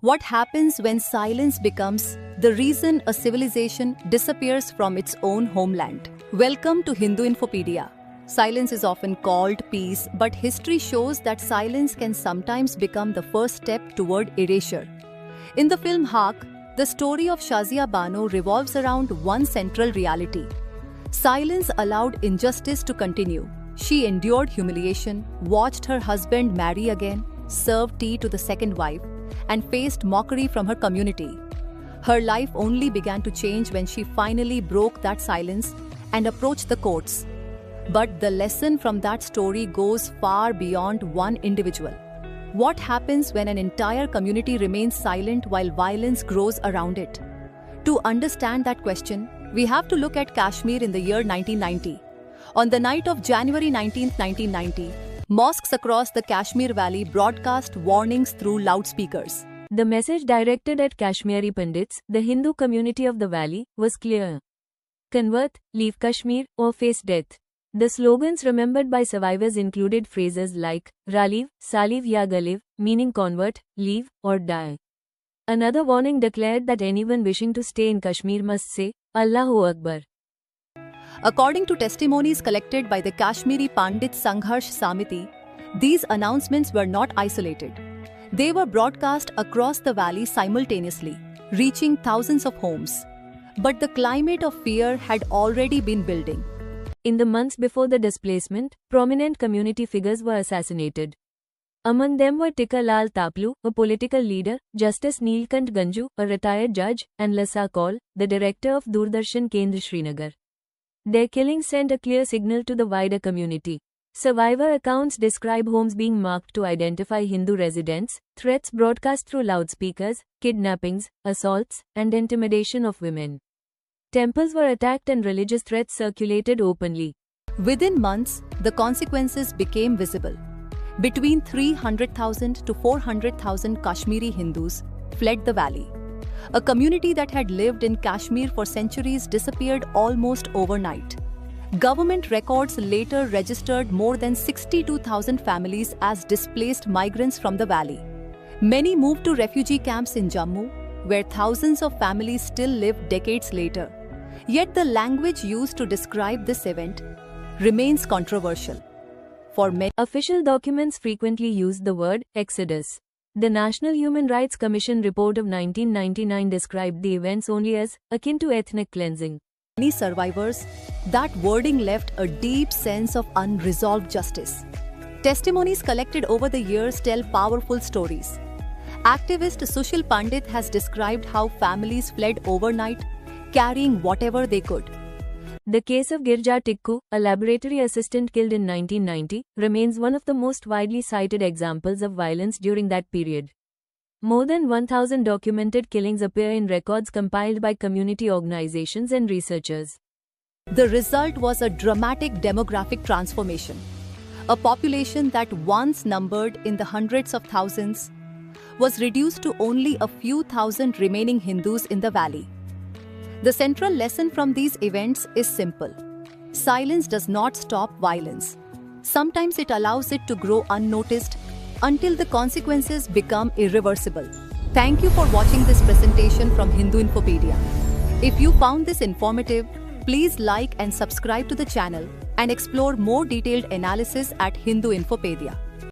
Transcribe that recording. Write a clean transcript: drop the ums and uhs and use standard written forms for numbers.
What happens when silence becomes the reason a civilization disappears from its own homeland? Welcome to Hindu Infopedia. Silence is often called peace, but history shows that silence can sometimes become the first step toward erasure. In the film Hark, the story of Shazia Bano revolves around one central reality. Silence allowed injustice to continue. She endured humiliation, watched her husband marry again, served tea to the second wife, and faced mockery from her community. Her life only began to change when she finally broke that silence and approached the courts. But the lesson from that story goes far beyond one individual. What happens when an entire community remains silent while violence grows around it? To understand that question, we have to look at Kashmir in the year 1990. On the night of January 19, 1990, mosques across the Kashmir Valley broadcast warnings through loudspeakers. The message directed at Kashmiri Pandits, the Hindu community of the valley, was clear. Convert, leave Kashmir, or face death. The slogans remembered by survivors included phrases like, Raliv, Saliv ya Galiv, meaning convert, leave, or die. Another warning declared that anyone wishing to stay in Kashmir must say, Allahu Akbar. According to testimonies collected by the Kashmiri Pandit Sangharsh Samiti, these announcements were not isolated. They were broadcast across the valley simultaneously, reaching thousands of homes. But the climate of fear had already been building. In the months before the displacement, prominent community figures were assassinated. Among them were Tika Lal Taplu, a political leader, Justice Neelkant Ganju, a retired judge, and Lasa Kaul, the director of Doordarshan Kendra Srinagar. Their killing sent a clear signal to the wider community. Survivor accounts describe homes being marked to identify Hindu residents, threats broadcast through loudspeakers, kidnappings, assaults, and intimidation of women. Temples were attacked and religious threats circulated openly. Within months, the consequences became visible. Between 300,000 to 400,000 Kashmiri Hindus fled the valley. A community that had lived in Kashmir for centuries disappeared almost overnight. Government records later registered more than 62,000 families as displaced migrants from the valley. Many moved to refugee camps in Jammu, where thousands of families still live decades later. Yet the language used to describe this event remains controversial. For many, official documents frequently use the word exodus. The National Human Rights Commission report of 1999 described the events only as akin to ethnic cleansing. Many survivors, that wording left a deep sense of unresolved justice. Testimonies collected over the years tell powerful stories. Activist Sushil Pandit has described how families fled overnight, carrying whatever they could. The case of Girja Tikku, a laboratory assistant killed in 1990, remains one of the most widely cited examples of violence during that period. More than 1,000 documented killings appear in records compiled by community organizations and researchers. The result was a dramatic demographic transformation. A population that once numbered in the hundreds of thousands was reduced to only a few thousand remaining Hindus in the valley. The central lesson from these events is simple. Silence does not stop violence. Sometimes it allows it to grow unnoticed until the consequences become irreversible. Thank you for watching this presentation from Hindu Infopedia. If you found this informative, please like and subscribe to the channel and explore more detailed analysis at Hindu Infopedia.